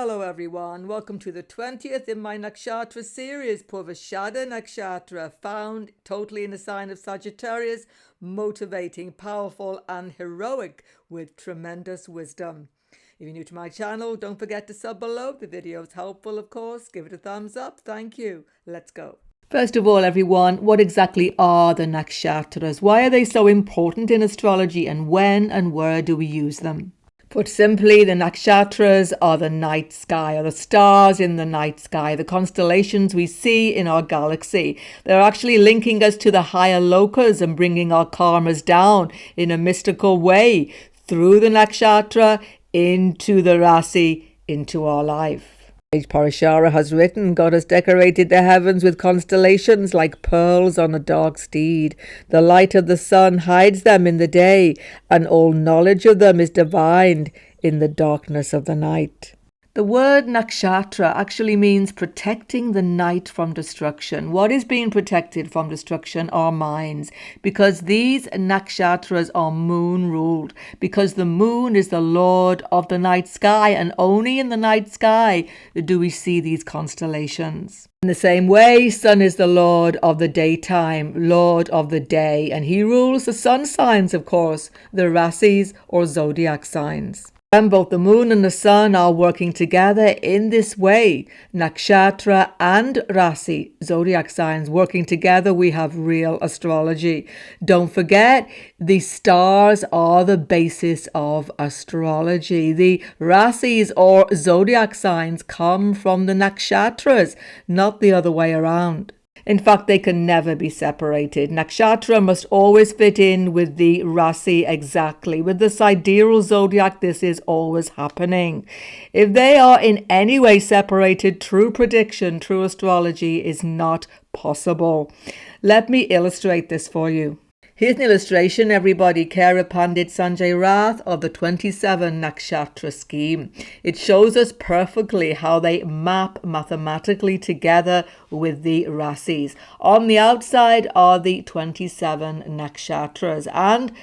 Hello everyone, welcome to the 20th in my Nakshatra series, Purvashadha Nakshatra, found totally in the sign of Sagittarius, motivating, powerful and heroic with tremendous wisdom. If you're new to my channel, don't forget to sub below. The video is helpful, of course. Give it a thumbs up. Thank you. Let's go. First of all, everyone, what exactly are the Nakshatras? Why are they so important in astrology, and when and where do we use them? Put simply, the nakshatras are the night sky, or the stars in the night sky, the constellations we see in our galaxy. They're actually linking us to the higher lokas and bringing our karmas down in a mystical way through the nakshatra into the rasi, into our life. Purvashadha has written, God has decorated the heavens with constellations like pearls on a dark steed. The light of the sun hides them in the day, and all knowledge of them is divined in the darkness of the night. The word nakshatra actually means protecting the night from destruction. What is being protected from destruction? Our minds, because these nakshatras are moon ruled, because the moon is the lord of the night sky, and only in the night sky do we see these constellations. In the same way, sun is the lord of the daytime, lord of the day, and he rules the sun signs, of course, the rasis or zodiac signs. And both the moon and the sun are working together in this way. Nakshatra and rasi, zodiac signs, working together, we have real astrology. Don't forget, the stars are the basis of astrology. The rasis or zodiac signs come from the nakshatras, not the other way around. In fact, they can never be separated. Nakshatra must always fit in with the rasi exactly. With the sidereal zodiac, this is always happening. If they are in any way separated, true prediction, true astrology is not possible. Let me illustrate this for you. Here's an illustration, everybody. Kara Pandit Sanjay Rath of the 27 Nakshatra scheme. It shows us perfectly how they map mathematically together with the rasis. On the outside are the 27 Nakshatras, and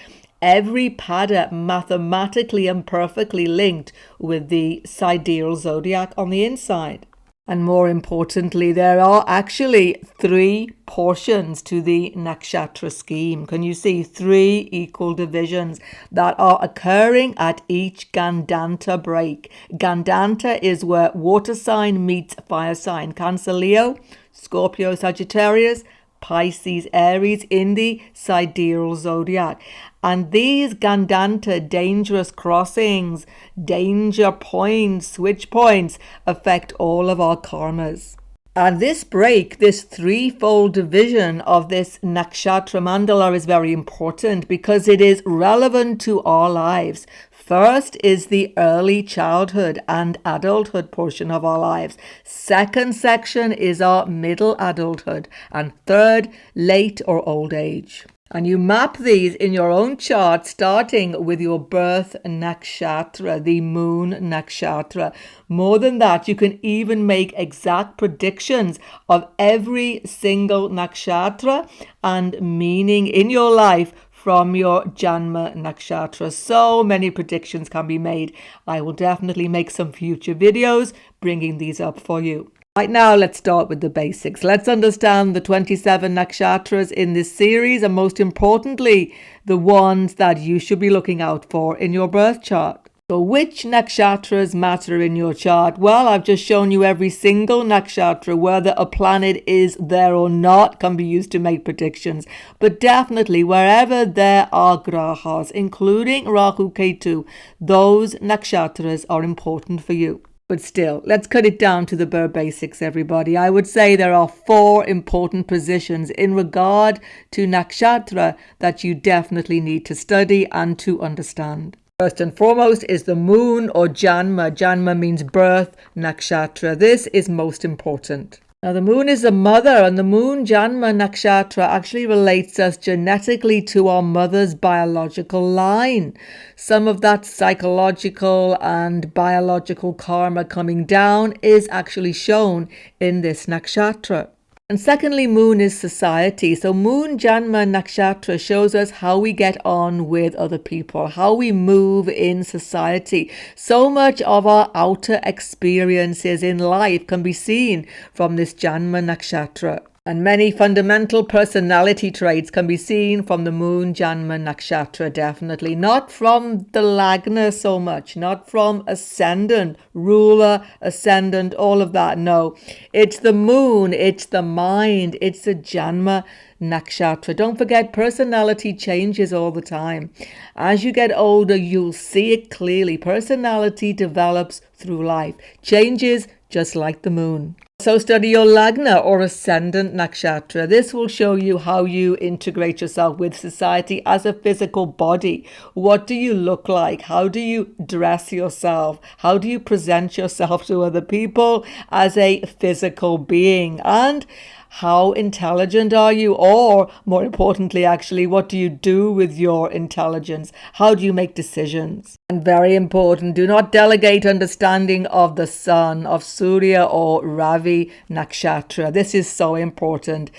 every pada mathematically and perfectly linked with the sidereal zodiac on the inside. And more importantly, there are actually 3 portions to the nakshatra scheme. Can you see 3 equal divisions that are occurring at each Gandanta break? Gandanta is where water sign meets fire sign. Cancer, Leo, Scorpio, Sagittarius, Pisces, Aries in the sidereal zodiac. And these Gandanta dangerous crossings, danger points, switch points, affect all of our karmas. And this break, this threefold division of this nakshatra mandala is very important because it is relevant to our lives. First is the early childhood and adulthood portion of our lives. Second section is our middle adulthood. And third, late or old age. And you map these in your own chart, starting with your birth nakshatra, the moon nakshatra. More than that, you can even make exact predictions of every single nakshatra and meaning in your life from your Janma Nakshatra. So many predictions can be made. I will definitely make some future videos bringing these up for you. Right now, let's start with the basics. Let's understand the 27 nakshatras in this series, and most importantly, the ones that you should be looking out for in your birth chart. So which nakshatras matter in your chart? Well, I've just shown you every single nakshatra, whether a planet is there or not, can be used to make predictions. But definitely, wherever there are grahas, including Rahu Ketu, those nakshatras are important for you. But still, let's cut it down to the bare basics, everybody. I would say there are 4 important positions in regard to nakshatra that you definitely need to study and to understand. First and foremost is the moon or Janma. Janma means birth nakshatra. This is most important. Now, the moon is the mother, and the moon Janma Nakshatra actually relates us genetically to our mother's biological line. Some of that psychological and biological karma coming down is actually shown in this nakshatra. And secondly, moon is society. So moon Janma Nakshatra shows us how we get on with other people, how we move in society. So much of our outer experiences in life can be seen from this Janma Nakshatra. And many fundamental personality traits can be seen from the moon Janma Nakshatra, definitely. Not from the Lagna so much, not from ascendant, ruler, ascendant, all of that. No, it's the moon, it's the mind, it's the Janma Nakshatra. Don't forget, personality changes all the time. As you get older, you'll see it clearly. Personality develops through life, changes just like the moon. So study your Lagna or Ascendant Nakshatra. This will show you how you integrate yourself with society as a physical body. What do you look like? How do you dress yourself? How do you present yourself to other people as a physical being? And how intelligent are you? Or more importantly, actually, what do you do with your intelligence? How do you make decisions? And very important, do not delegate understanding of the sun, of Surya or Ravi Nakshatra. This is so important.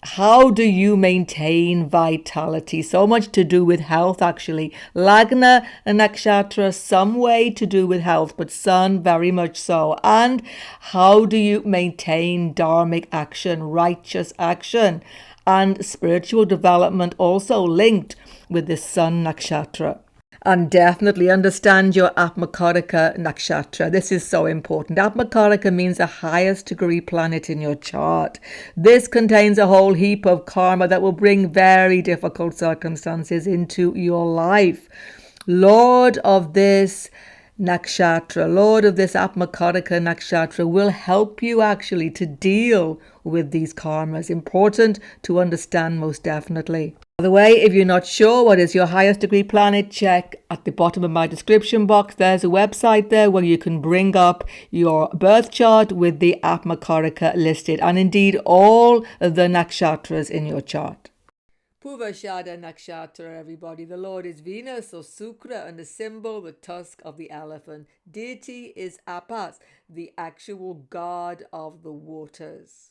How do you maintain vitality? So much to do with health, actually. Lagna and Nakshatra, some way to do with health, but sun, very much so. And how do you maintain dharmic action, righteous action, and spiritual development also linked with the sun nakshatra? And definitely understand your Atmakarika Nakshatra. This is so important. Atmakarika means the highest degree planet in your chart. This contains a whole heap of karma that will bring very difficult circumstances into your life. Lord of this Nakshatra, Lord of this Atmakarika Nakshatra will help you actually to deal with these karmas. Important to understand, most definitely. By the way, if you're not sure what is your highest degree planet, check at the bottom of my description box. There's a website there where you can bring up your birth chart with the Atmakarika listed, and indeed all of the nakshatras in your chart. Purvashadha Nakshatra, everybody. The Lord is Venus or Sukra, and the symbol, the tusk of the elephant. Deity is Apas, the actual god of the waters.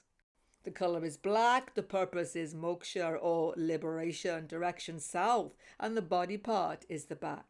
The color is black, the purpose is moksha or liberation, direction south, and the body part is the back.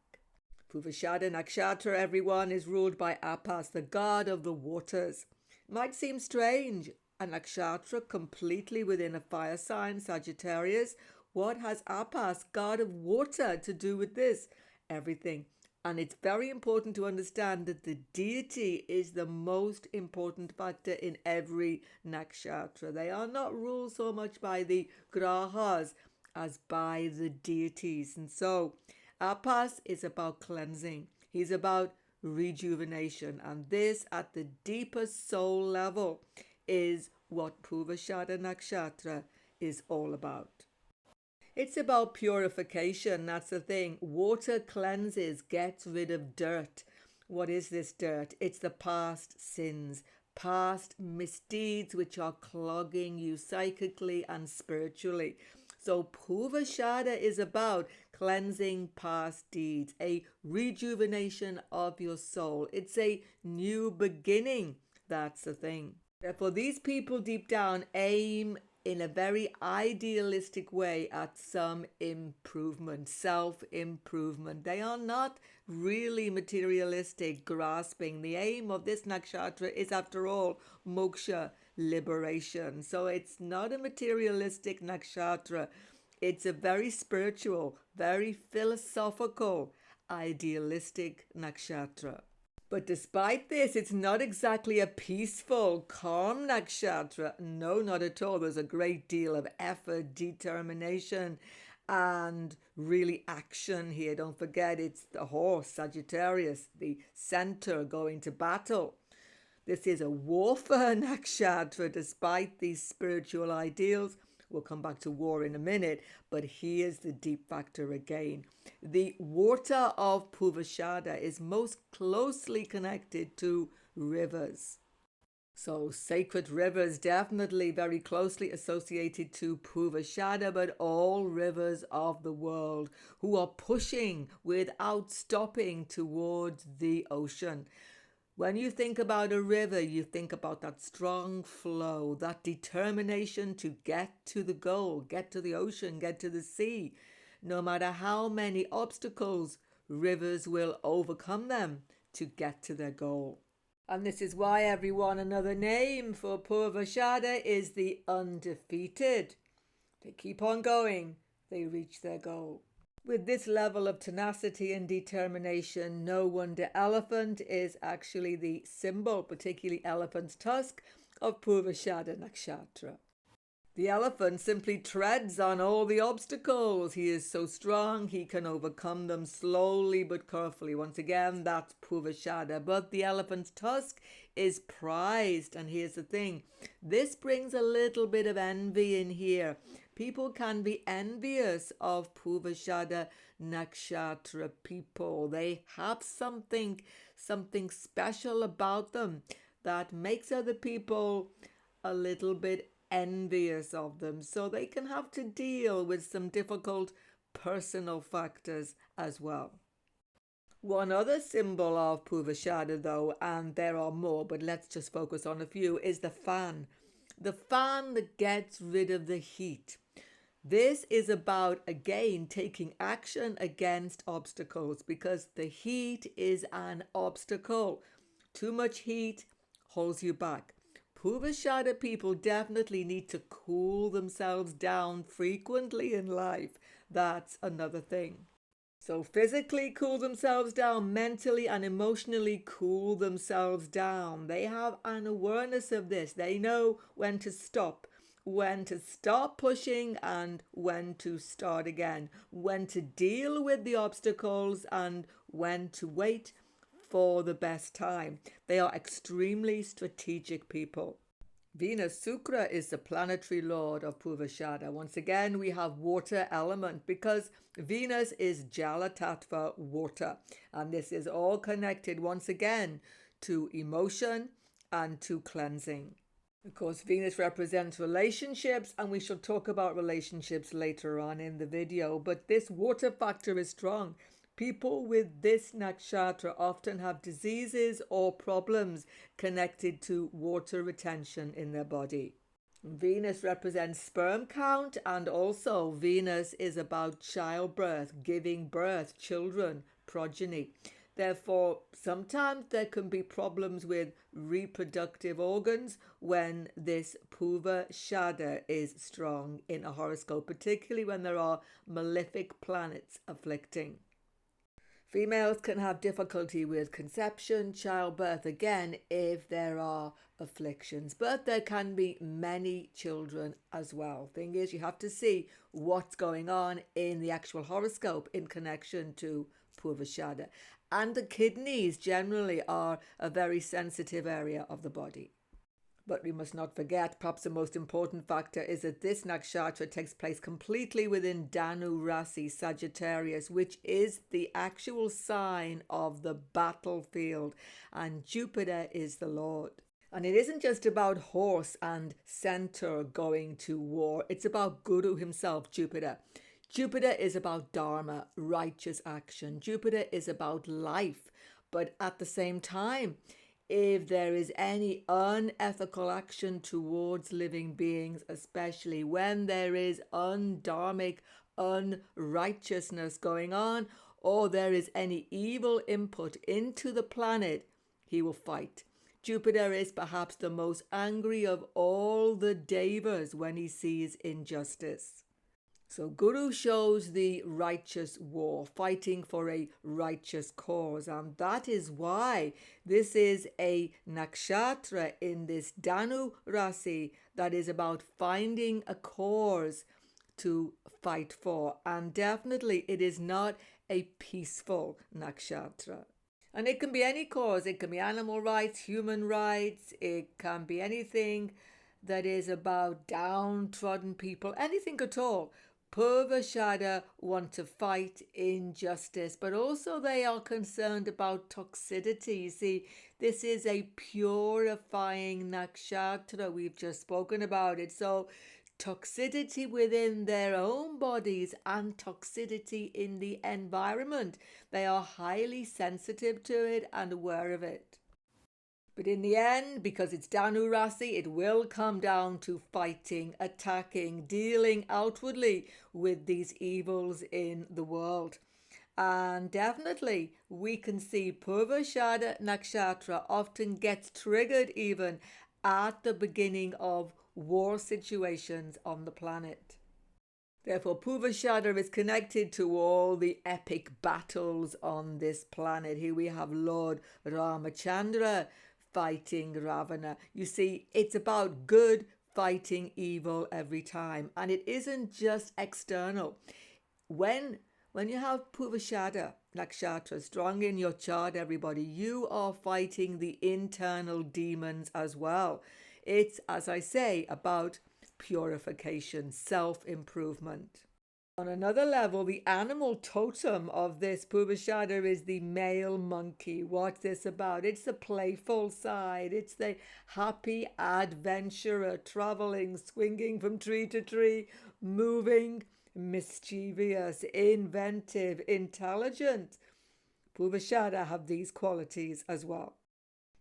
Purvashadha Nakshatra, everyone, is ruled by Apas, the god of the waters. Might seem strange, a nakshatra completely within a fire sign, Sagittarius. What has Apas, god of water, to do with this? Everything. And it's very important to understand that the deity is the most important factor in every nakshatra. They are not ruled so much by the grahas as by the deities. And so Apas is about cleansing. He's about rejuvenation. And this, at the deepest soul level, is what Purvashadha Nakshatra is all about. It's about purification, that's the thing. Water cleanses, gets rid of dirt. What is this dirt? It's the past sins, past misdeeds which are clogging you psychically and spiritually. So Purvashadha is about cleansing past deeds, a rejuvenation of your soul. It's a new beginning, that's the thing. Therefore, these people deep down aim in a very idealistic way at some improvement, self-improvement. They are not really materialistic, grasping. The aim of this nakshatra is, after all, moksha, liberation. So it's not a materialistic nakshatra. It's a very spiritual, very philosophical, idealistic nakshatra. But despite this, it's not exactly a peaceful, calm nakshatra. No, not at all. There's a great deal of effort, determination, and really action here. Don't forget, it's the horse, Sagittarius, the centaur going to battle. This is a warfare nakshatra, despite these spiritual ideals. We'll come back to war in a minute, but here's the deep factor again. The water of Purvashadha is most closely connected to rivers. So sacred rivers definitely very closely associated to Purvashadha, but all rivers of the world who are pushing without stopping towards the ocean. When you think about a river, you think about that strong flow, that determination to get to the goal, get to the ocean, get to the sea. No matter how many obstacles, rivers will overcome them to get to their goal. And this is why, everyone, another name for Purvashadha is the undefeated. They keep on going, they reach their goal. With this level of tenacity and determination, no wonder elephant is actually the symbol, particularly elephant's tusk, of Purvashadha Nakshatra. The elephant simply treads on all the obstacles. He is so strong, he can overcome them slowly but carefully. Once again, that's Purvashadha. But the elephant's tusk is prized. And here's the thing, this brings a little bit of envy in here. People can be envious of Purvashadha Nakshatra people. They have something special about them that makes other people a little bit envious of them. So they can have to deal with some difficult personal factors as well. One other symbol of Purvashadha, though, and there are more, but let's just focus on a few, is the fan. The fan that gets rid of the heat. This is about, again, taking action against obstacles, because the heat is an obstacle. Too much heat holds you back. Purvashadha people definitely need to cool themselves down frequently in life. That's another thing. So physically cool themselves down, mentally and emotionally cool themselves down. They have an awareness of this. They know when to stop pushing and when to start again, when to deal with the obstacles and when to wait for the best time. They are extremely strategic people. Venus Sukra is the planetary lord of Purvashadha. Once again, we have water element because Venus is Jala Tattva, water. And this is all connected once again to emotion and to cleansing. Of course, Venus represents relationships, and we shall talk about relationships later on in the video. But this water factor is strong. People with this nakshatra often have diseases or problems connected to water retention in their body. Venus represents sperm count, and also Venus is about childbirth, giving birth, children, progeny. Therefore, sometimes there can be problems with reproductive organs when this Purvashadha is strong in a horoscope, particularly when there are malefic planets afflicting. Females can have difficulty with conception, childbirth, again, if there are afflictions. But there can be many children as well. Thing is, you have to see what's going on in the actual horoscope in connection to Purvashadha. And the kidneys generally are a very sensitive area of the body. But we must not forget, perhaps the most important factor is that this nakshatra takes place completely within Dhanu Rasi, Sagittarius, which is the actual sign of the battlefield, and Jupiter is the Lord. And it isn't just about horse and centaur going to war, it's about Guru himself, Jupiter. Jupiter is about dharma, righteous action. Jupiter is about life, but at the same time, if there is any unethical action towards living beings, especially when there is undharmic, unrighteousness going on, or there is any evil input into the planet, he will fight. Jupiter is perhaps the most angry of all the devas when he sees injustice. So Guru shows the righteous war, fighting for a righteous cause. And that is why this is a nakshatra in this Dhanu Rasi that is about finding a cause to fight for. And definitely it is not a peaceful nakshatra. And it can be any cause. It can be animal rights, human rights. It can be anything that is about downtrodden people, anything at all. Purvashadha want to fight injustice, but also they are concerned about toxicity. You see, this is a purifying nakshatra. We've just spoken about it. So toxicity within their own bodies and toxicity in the environment. They are highly sensitive to it and aware of it. But in the end, because it's Danu Rasi, it will come down to fighting, attacking, dealing outwardly with these evils in the world. And definitely we can see Purvashadha Nakshatra often gets triggered even at the beginning of war situations on the planet. Therefore, Purvashadha is connected to all the epic battles on this planet. Here we have Lord Ramachandra fighting Ravana. You see, it's about good fighting evil every time. And it isn't just external. When you have Purvashadha Nakshatra strong in your chart, everybody, you are fighting the internal demons as well. It's, as I say, about purification, self-improvement. On another level, the animal totem of this Purvashadha is the male monkey. What's this about? It's the playful side. It's the happy adventurer, traveling, swinging from tree to tree, moving, mischievous, inventive, intelligent. Purvashadha have these qualities as well.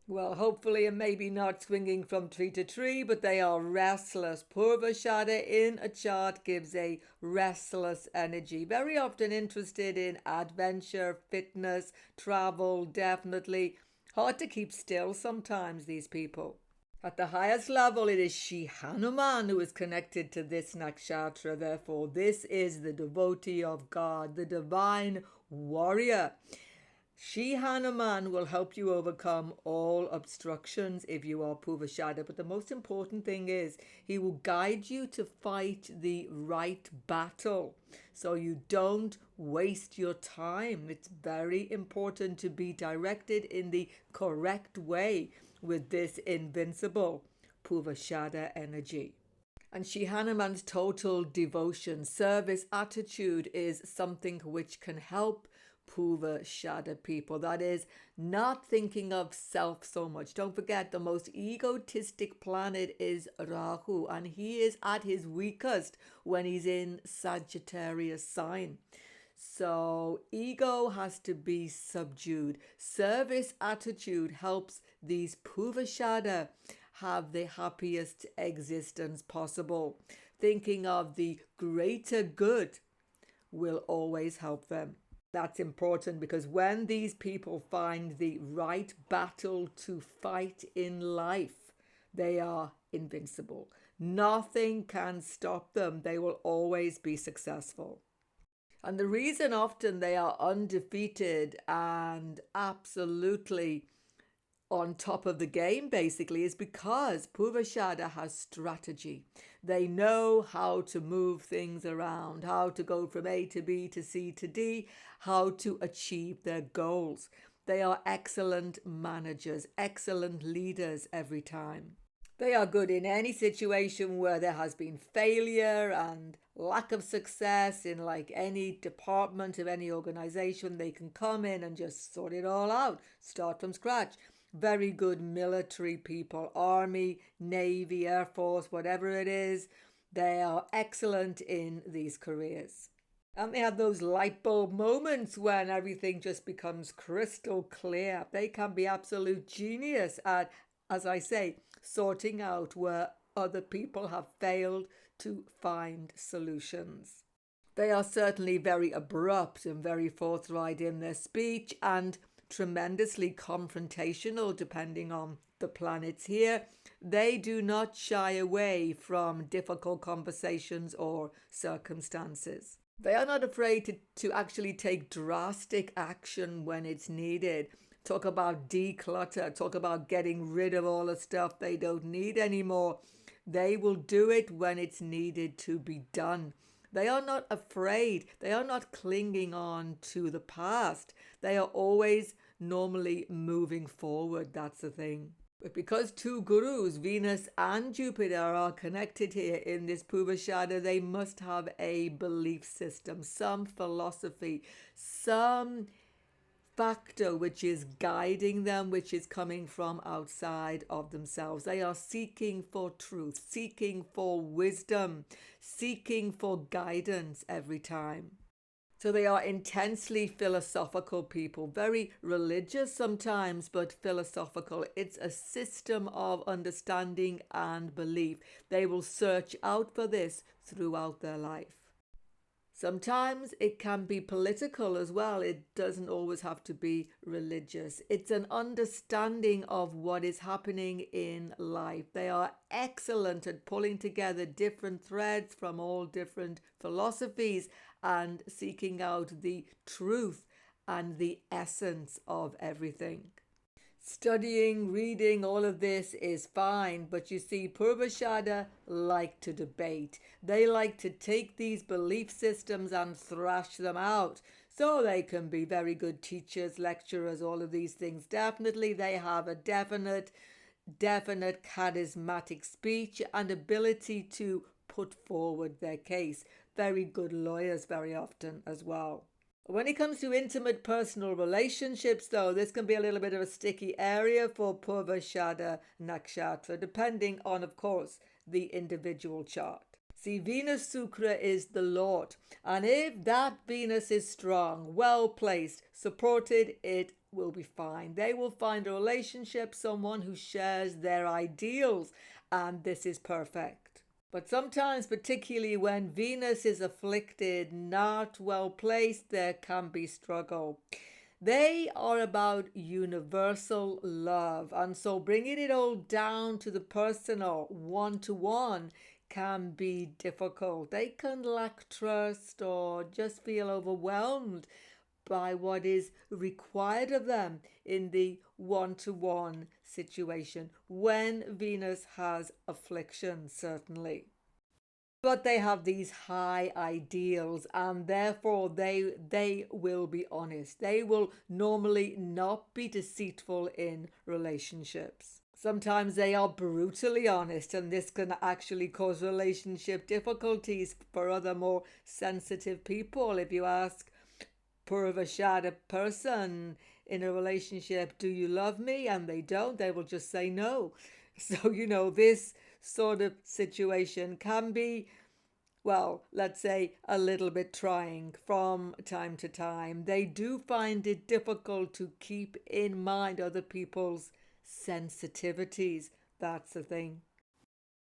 Well, hopefully, and maybe not swinging from tree to tree, but they are restless. Purvashadha in a chart gives a restless energy. Very often interested in adventure, fitness, travel, definitely. Hard to keep still sometimes, these people. At the highest level, it is Shri Hanuman who is connected to this nakshatra. Therefore, this is the devotee of God, the divine warrior. Shri Hanuman will help you overcome all obstructions if you are Purvashadha. But the most important thing is he will guide you to fight the right battle so you don't waste your time. It's very important to be directed in the correct way with this invincible Purvashadha energy. And Shri Hanuman's total devotion, service, attitude is something which can help Purvashadha people. That is, not thinking of self so much. Don't forget, the most egotistic planet is Rahu, and he is at his weakest when he's in Sagittarius sign. So ego has to be subdued. Service attitude helps these Purvashadha have the happiest existence possible. Thinking of the greater good will always help them. That's important because when these people find the right battle to fight in life, they are invincible. Nothing can stop them. They will always be successful. And the reason often they are undefeated and absolutely on top of the game basically is because Purvashadha has strategy. They know how to move things around, how to go from A to B to C to D, how to achieve their goals. They are excellent managers, excellent leaders every time. They are good in any situation where there has been failure and lack of success in like any department of any organization. They can come in and just sort it all out, start from scratch. Very good military people, army, navy, air force, whatever it is. They are excellent in these careers. And they have those light bulb moments when everything just becomes crystal clear. They can be absolute genius at, as I say, sorting out where other people have failed to find solutions. They are certainly very abrupt and very forthright in their speech and tremendously confrontational depending on the planets here. They do not shy away from difficult conversations or circumstances. They are not afraid to actually take drastic action when it's needed. Talk about declutter, talk about getting rid of all the stuff they don't need anymore. They will do it when it's needed to be done. They are not afraid. They are not clinging on to the past. They are always normally moving forward. That's the thing. But because two gurus, Venus and Jupiter, are connected here in this Purvashadha, they must have a belief system, some philosophy, some factor which is guiding them, which is coming from outside of themselves. They are seeking for truth, seeking for wisdom, seeking for guidance every time. So they are intensely philosophical people, very religious sometimes, but philosophical. It's a system of understanding and belief. They will search out for this throughout their life. Sometimes it can be political as well. It doesn't always have to be religious. It's an understanding of what is happening in life. They are excellent at pulling together different threads from all different philosophies and seeking out the truth and the essence of everything. Studying, reading, all of this is fine, but you see, Purvashadha like to debate. They like to take these belief systems and thrash them out. So they can be very good teachers, lecturers, all of these things. Definitely, they have a definite charismatic speech and ability to put forward their case. Very good lawyers very often as well. When it comes to intimate personal relationships, though, this can be a little bit of a sticky area for Purvashadha Nakshatra, depending on, of course, the individual chart. See, Venus Sukra is the Lord, and if that Venus is strong, well placed, supported, it will be fine. They will find a relationship, someone who shares their ideals, and this is perfect. But sometimes, particularly when Venus is afflicted, not well placed, there can be struggle. They are about universal love, and so bringing it all down to the personal, one-to-one, can be difficult. They can lack trust or just feel overwhelmed by what is required of them in the one-to-one situation when Venus has affliction, certainly. But they have these high ideals, and therefore they will be honest. They will normally not be deceitful in relationships. Sometimes they are brutally honest, and this can actually cause relationship difficulties for other more sensitive people. If you ask Purvashadha person in a relationship, do you love me? And they don't, they will just say no. So, this sort of situation can be, well, let's say a little bit trying from time to time. They do find it difficult to keep in mind other people's sensitivities. That's the thing.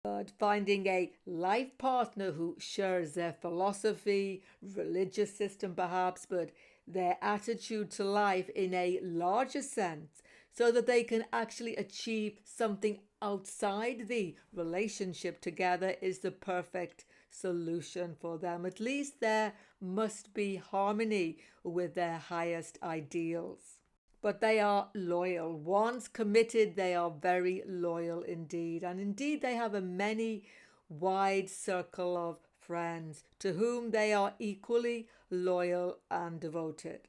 But finding a life partner who shares their philosophy, religious system perhaps, but their attitude to life in a larger sense, so that they can actually achieve something outside the relationship together, is the perfect solution for them. At least there must be harmony with their highest ideals. But they are loyal. Once committed, they are very loyal indeed. And indeed, they have a many wide circle of friends to whom they are equally loyal and devoted.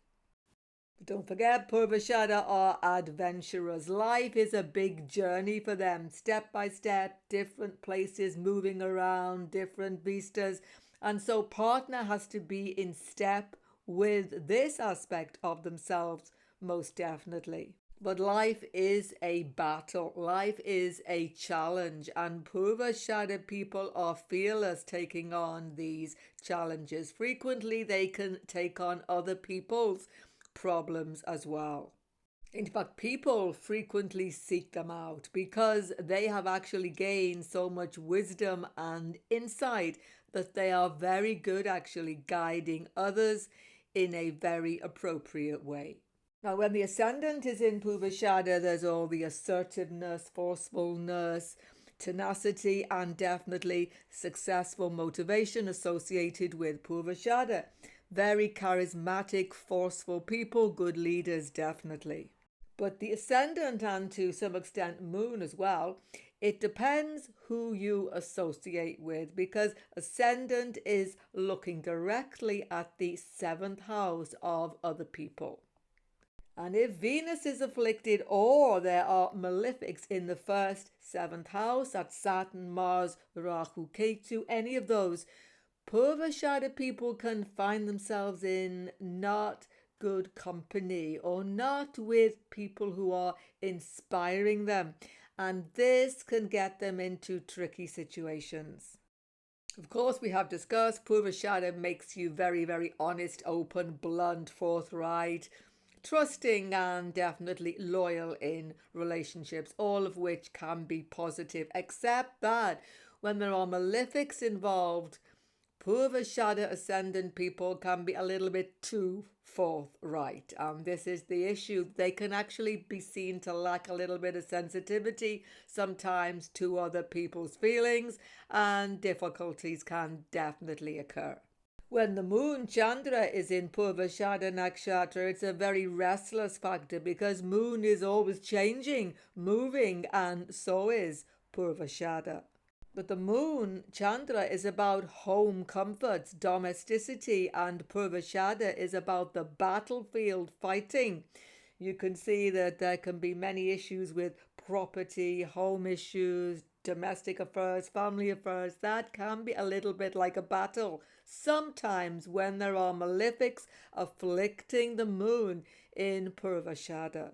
But don't forget, Purvashadha are adventurers. Life is a big journey for them, step by step, different places, moving around, different vistas. And so partner has to be in step with this aspect of themselves, most definitely. But life is a battle. Life is a challenge, and Purvashadha people are fearless taking on these challenges. Frequently, they can take on other people's problems as well. In fact, people frequently seek them out because they have actually gained so much wisdom and insight that they are very good actually guiding others in a very appropriate way. Now, when the ascendant is in Purvashadha, there's all the assertiveness, forcefulness, tenacity, and definitely successful motivation associated with Purvashadha. Very charismatic, forceful people, good leaders, definitely. But the ascendant, and to some extent moon as well, it depends who you associate with, because ascendant is looking directly at the 7th house of other people. And if Venus is afflicted or there are malefics in the 1st, 7th house, that's Saturn, Mars, Rahu, Ketu, any of those, Purvashadha people can find themselves in not good company or not with people who are inspiring them. And this can get them into tricky situations. Of course, we have discussed Purvashadha makes you very, very honest, open, blunt, forthright, trusting, and definitely loyal in relationships, all of which can be positive, except that when there are malefics involved, Purvashadha ascendant people can be a little bit too forthright. This is the issue. They can actually be seen to lack a little bit of sensitivity sometimes to other people's feelings, and difficulties can definitely occur. When the moon Chandra is in Purvashadha Nakshatra, it's a very restless factor because moon is always changing, moving, and so is Purvashadha. But the moon Chandra is about home comforts, domesticity, and Purvashadha is about the battlefield fighting. You can see that there can be many issues with property, home issues, domestic affairs, family affairs. That can be a little bit like a battle. Sometimes when there are malefics afflicting the moon in Purvashadha.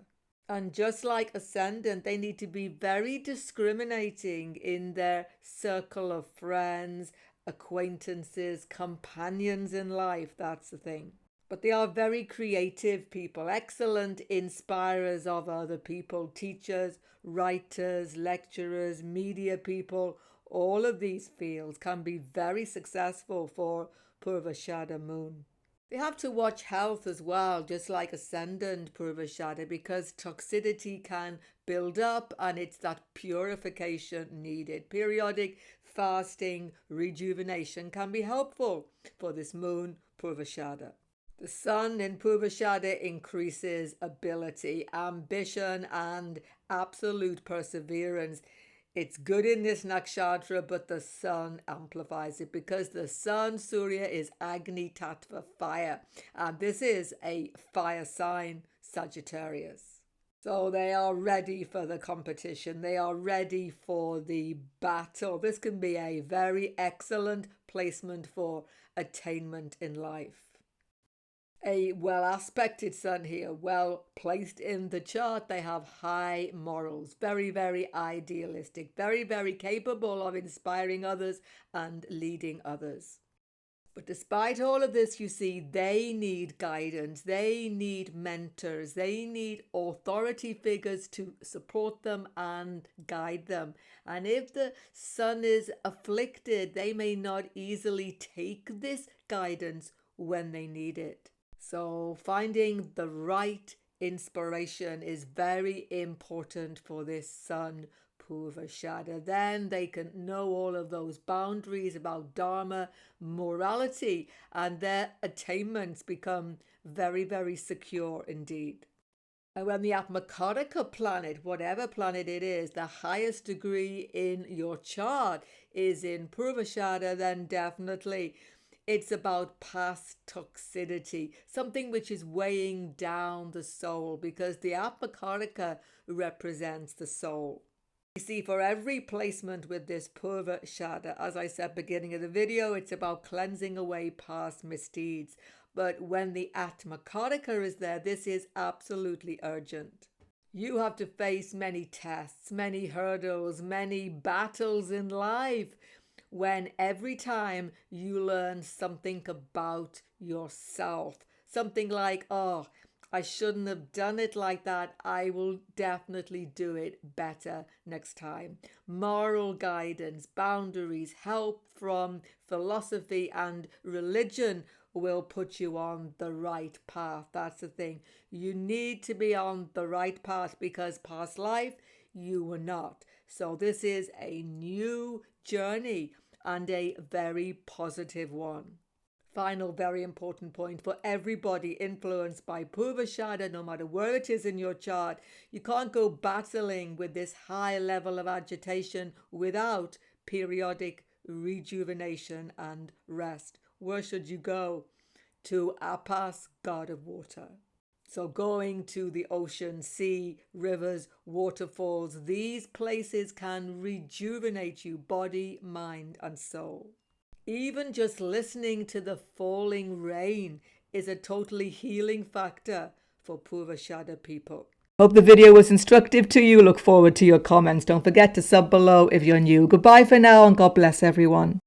And just like ascendant, they need to be very discriminating in their circle of friends, acquaintances, companions in life. That's the thing. But they are very creative people, excellent inspirers of other people, teachers, writers, lecturers, media people. All of these fields can be very successful for Purvashadha moon. They have to watch health as well, just like ascendant Purvashadha, because toxicity can build up and it's that purification needed. Periodic fasting, rejuvenation can be helpful for this moon Purvashadha. The sun in Purvashadha increases ability, ambition, and absolute perseverance. It's good in this nakshatra, but the sun amplifies it because the sun, Surya, is Agni Tattva, fire. And this is a fire sign, Sagittarius. So they are ready for the competition. They are ready for the battle. This can be a very excellent placement for attainment in life. A well-aspected sun here, well placed in the chart. They have high morals, very, very idealistic, very, very capable of inspiring others and leading others. But despite all of this, you see, they need guidance, they need mentors, they need authority figures to support them and guide them. And if the sun is afflicted, they may not easily take this guidance when they need it. So finding the right inspiration is very important for this sun Purvashadha. Then they can know all of those boundaries about dharma, morality, and their attainments become very, very secure indeed. And when the Atmakaraka planet, whatever planet it is, the highest degree in your chart is in Purvashadha, then definitely it's about past toxicity, something which is weighing down the soul, because the Atmakaraka represents the soul. You see, for every placement with this Purvashadha, as I said beginning of the video, it's about cleansing away past misdeeds. But when the Atmakaraka is there, this is absolutely urgent. You have to face many tests, many hurdles, many battles in life, when every time you learn something about yourself, something like, oh, I shouldn't have done it like that, I will definitely do it better next time. Moral guidance, boundaries, help from philosophy and religion will put you on the right path. That's the thing. You need to be on the right path because past life you were not. So this is a new journey and a very positive one. Final very important point for everybody influenced by Purvashadha, no matter where it is in your chart, you can't go battling with this high level of agitation without periodic rejuvenation and rest. Where should you go? To Apas, god of water. So going to the ocean, sea, rivers, waterfalls, these places can rejuvenate you, body, mind, and soul. Even just listening to the falling rain is a totally healing factor for Purvashadha people. Hope the video was instructive to you. Look forward to your comments. Don't forget to sub below if you're new. Goodbye for now and God bless everyone.